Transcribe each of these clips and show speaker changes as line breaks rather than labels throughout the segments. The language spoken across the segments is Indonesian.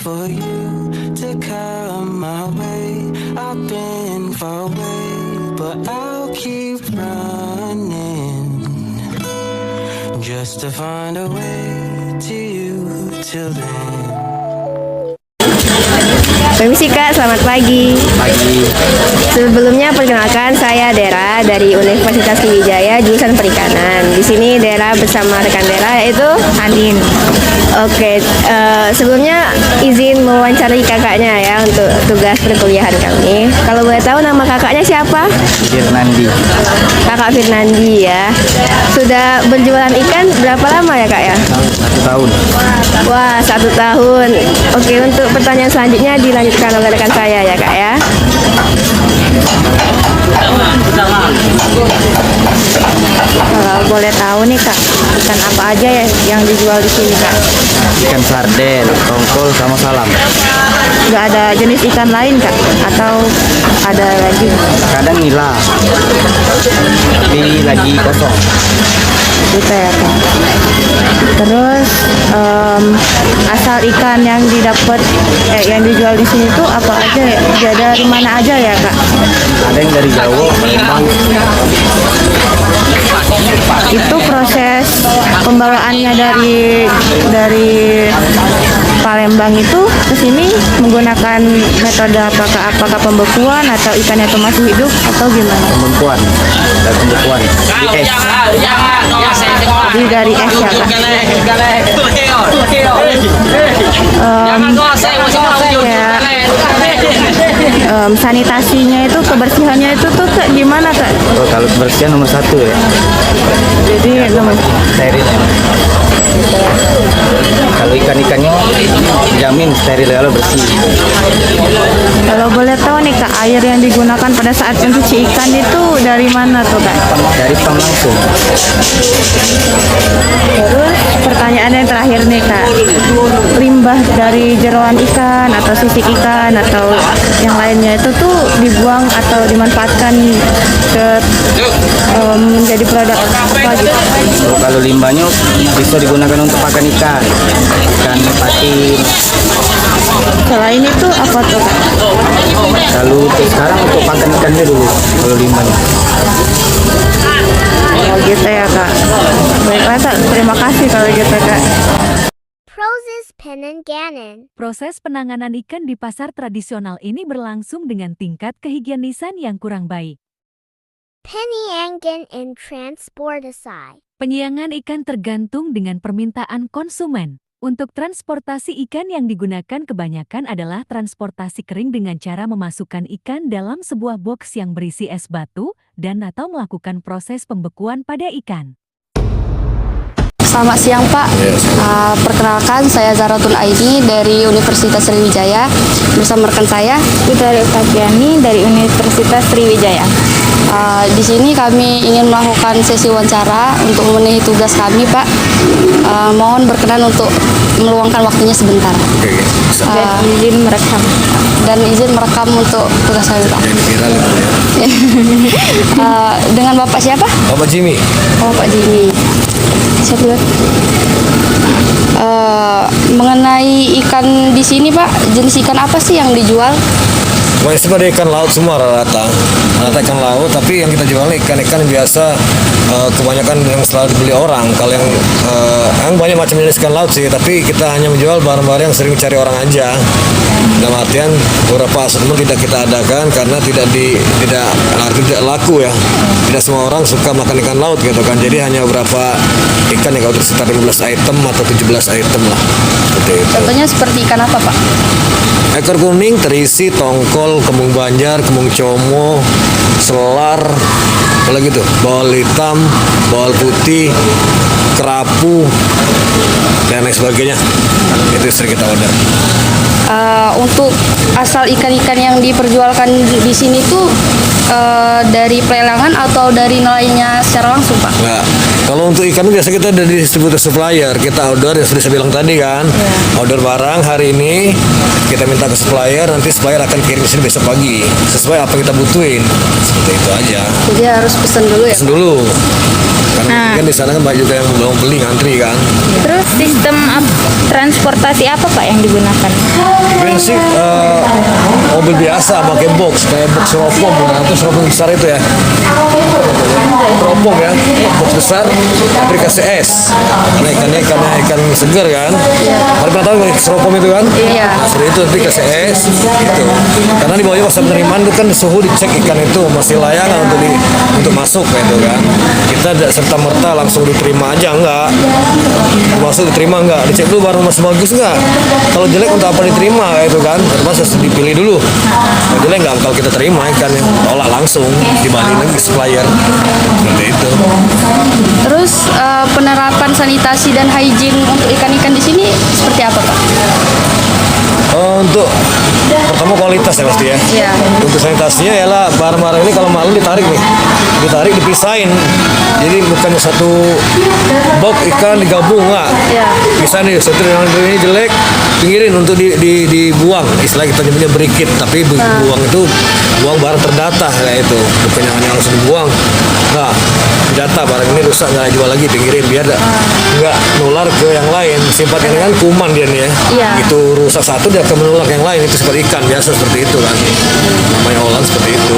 for you to come my way. I've been far away, but I'll keep running just to find a way to you till then.
Permisi Kak, selamat pagi.
Pagi.
Sebelumnya perkenalkan saya Dera dari Universitas Sriwijaya jurusan Perikanan. Di sini Dera bersama rekan Dera yaitu
Andin.
Oke, sebelumnya izin mewawancarai kakaknya ya untuk tugas perkuliahan kami. Kalau boleh tahu nama kakaknya siapa?
Firnandi.
Kakak Firnandi ya. Sudah berjualan ikan berapa lama ya Kak ya?
1 tahun.
Wah, 1 tahun. Oke, untuk pertanyaan selanjutnya dilanjutkan oleh rekan saya ya Kak ya.
Kalau boleh tahu nih Kak, ikan apa aja ya yang dijual di sini Kak?
Ikan sarden, tongkol sama salam.
Nggak ada jenis ikan lain Kak? Atau ada lagi?
Kadang nila, tapi lagi kosong.
Gitu ya Kak. Terus asal ikan yang didapat yang dijual di sini tuh apa aja ya? Dari mana aja ya Kak?
Ada yang dari Jawa, Palembang.
Itu proses pembawaannya dari Palembang itu ke sini menggunakan metode apakah pembekuan atau ikannya itu masih hidup atau gimana?
Pembekuan dan pembekuan di es.
Jadi dari es ya Kak. Sanitasinya itu, kebersihannya itu tuh Kak, gimana Kak?
Oh, kalau kebersihan nomor 1 ya.
Jadi
Steril. Kalau ikan-ikannya jamin steril kalau bersih.
kalau boleh tahu nih Kak, air yang digunakan pada saat mencuci ikan itu dari mana tuh Kak?
Dari pam langsung.
Terus pertanyaan yang terakhir nih Kak, limbah dari jeroan ikan atau sisik ikan atau yang lainnya itu tuh dibuang atau dimanfaatkan ke menjadi produk apa gitu?
Oh, kalau limbahnya bisa digunakan untuk pakan ikan patin.
Selain itu apa tuh Kak?
Kalau sekarang untuk pakan ikannya dulu kalau limbahnya.
Oh gitu ya Kak. Baiklah Kak, terima kasih kalau gitu Kak.
Proses Penanganan.
Proses penanganan ikan di pasar tradisional ini berlangsung dengan tingkat kehigienisan yang kurang baik.
Penyangan and Transportasi.
Penyiangan ikan tergantung dengan permintaan konsumen. Untuk transportasi ikan yang digunakan kebanyakan adalah transportasi kering dengan cara memasukkan ikan dalam sebuah box yang berisi es batu dan atau melakukan proses pembekuan pada ikan.
Selamat siang Pak, perkenalkan saya Zaratul Aini dari Universitas Sriwijaya bersama rekan saya
Putri Fabiani dari Universitas Sriwijaya.
Di sini kami ingin melakukan sesi wawancara untuk memenuhi tugas kami Pak. Mohon berkenan untuk meluangkan waktunya sebentar.
Dan izin merekam.
Dan izin merekam untuk tugas kami Pak. Dengan Bapak siapa?
Bapak Jimmy.
Oh Pak Jimmy. Siap dulu. Mengenai ikan di sini Pak, jenis ikan apa sih yang dijual?
Sebenarnya ikan laut semua rata ikan laut, tapi yang kita jual ikan-ikan biasa, kebanyakan yang selalu dibeli orang. Kalau yang banyak macam jenis ikan laut sih, tapi kita hanya menjual barang-barang yang sering cari orang aja. Dalam artian beberapa assortment tidak kita adakan karena tidak laku ya. Tidak semua orang suka makan ikan laut gitu kan. Jadi hanya beberapa ikan yang kalau sekitar 15 item atau 17 item lah. Seperti itu.
Contohnya seperti ikan apa Pak?
Ekor kuning terisi tongkol, kembung banjar, kembung como, selar, apa lagi tuh? Bawal hitam, bawal putih, kerapu, dan lain sebagainya. Itu sering kita order.
Untuk asal ikan-ikan yang diperjualkan di sini tuh dari pelelangan atau dari nelayannya secara langsung Pak?
Nah, kalau untuk ikan biasa kita ada di distributor supplier, kita order yang sudah saya bilang tadi kan, order barang hari ini kita minta ke supplier, nanti supplier akan kirim ke sini besok pagi sesuai apa yang kita butuhin, seperti itu aja.
Jadi harus pesen dulu ya?
Pesen dulu, karena kan di sana kan banyak juga yang belum beli ngantri kan.
Terus sistem transport transportasi apa Pak yang digunakan?
Prinsip mobil biasa pakai box, kayak box styrofoam, nah, itu styrofoam besar itu ya. Styrofoam ya, box besar, tapi dikasih es. Karena ikannya ikan segar kan. Hari pernah tahu styrofoam itu kan?
Iya.
Nah, seperti itu nanti kasih es, gitu. Karena di bawahnya pas penerimaan itu kan suhu dicek ikan itu masih layak nggak untuk masuk gitu kan. Kita tidak serta merta langsung diterima aja enggak. Masuk diterima enggak, dicek dulu baru masih bagus enggak. Kalau jelek untuk apa diterima gitu kan, harus dipilih dulu. Kalau jelek enggak kalau kita terima ikannya, tolak langsung dibalik lagi supplier seperti itu.
Terus penerapan sanitasi dan hygiene untuk ikan-ikan di sini seperti apa Pak?
Untuk pertama kualitas ya pasti ya.
Iya.
Untuk sanitasinya ialah barang-barang ini kalau malam ditarik dipisahin. Jadi bukannya satu box ikan digabung enggak.
Iya.
Bisa nih satu yang ini jelek pinggirin untuk dibuang. Istilah kita nyebutnya berikit, tapi buang itu buang barang terdata kayak itu. Bukannya hanya langsung dibuang. Nah, data barang ini rusak nggak jual lagi pinggirin biar nggak nular ke yang lain. Sifat ini kan kuman dia nih ya.
Iya.
Itu rusak satu dia akan menular yang lain, itu seperti ikan biasa seperti itu kan. Namanya olahan seperti itu.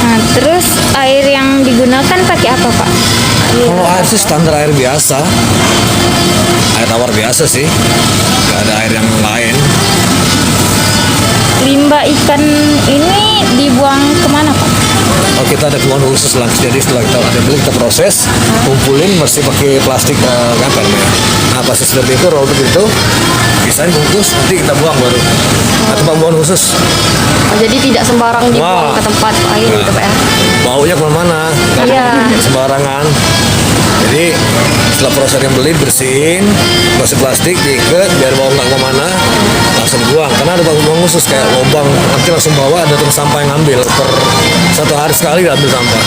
Nah, terus air yang digunakan pakai apa Pak?
Kalau air sih standar air biasa, air tawar biasa sih, nggak ada air yang lain.
Limbah ikan ini dibuang kemana Pak?
Oh, kita ada kebuangan khusus lah, jadi setelah kita ada beli kita proses, kumpulin mesti pakai plastik kapal ya. Nah pasti seperti itu, robot itu, biasanya bungkus, nanti kita buang baru. Atau pembuangan khusus.
Jadi tidak sembarang dibuang ke tempat air gitu Pak ya?
Baunya kemana-mana, nggak
Iya.
sembarangan. Jadi setelah proses yang beli bersihin, masih plastik diikat biar bau nggak kemana, langsung buang. Karena ada buang khusus kayak lubang, nanti langsung bawa ada tukang sampah yang ngambil per satu hari sekali ambil sampah.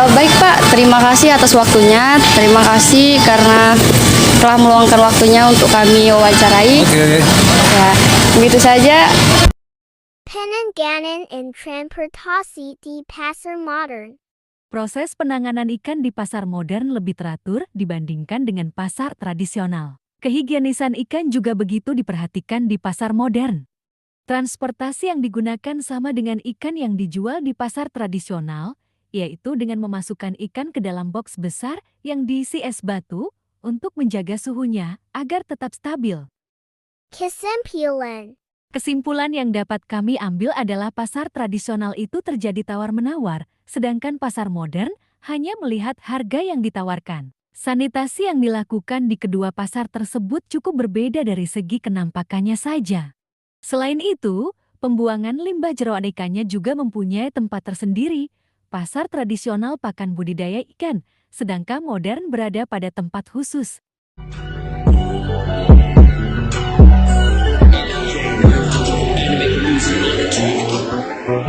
Baik Pak, terima kasih atas waktunya. Terima kasih karena telah meluangkan waktunya untuk kami wawancarai.
Oke.
Ya, begitu saja.
Penanganan in transportasi di pasar modern.
Proses penanganan ikan di pasar modern lebih teratur dibandingkan dengan pasar tradisional. Kehigienisan ikan juga begitu diperhatikan di pasar modern. Transportasi yang digunakan sama dengan ikan yang dijual di pasar tradisional, yaitu dengan memasukkan ikan ke dalam box besar yang diisi es batu untuk menjaga suhunya agar tetap stabil. Kesimpulan yang dapat kami ambil adalah pasar tradisional itu terjadi tawar-menawar, sedangkan pasar modern hanya melihat harga yang ditawarkan. Sanitasi yang dilakukan di kedua pasar tersebut cukup berbeda dari segi kenampakannya saja. Selain itu, pembuangan limbah jeroan ikannya juga mempunyai tempat tersendiri. Pasar tradisional pakan budidaya ikan, sedangkan modern berada pada tempat khusus.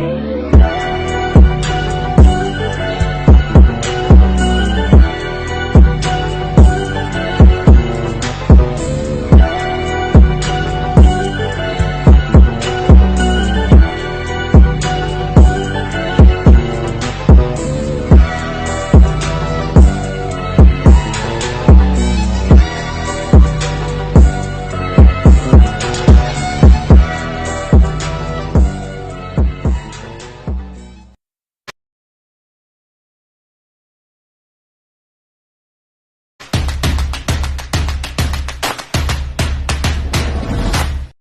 Thank you.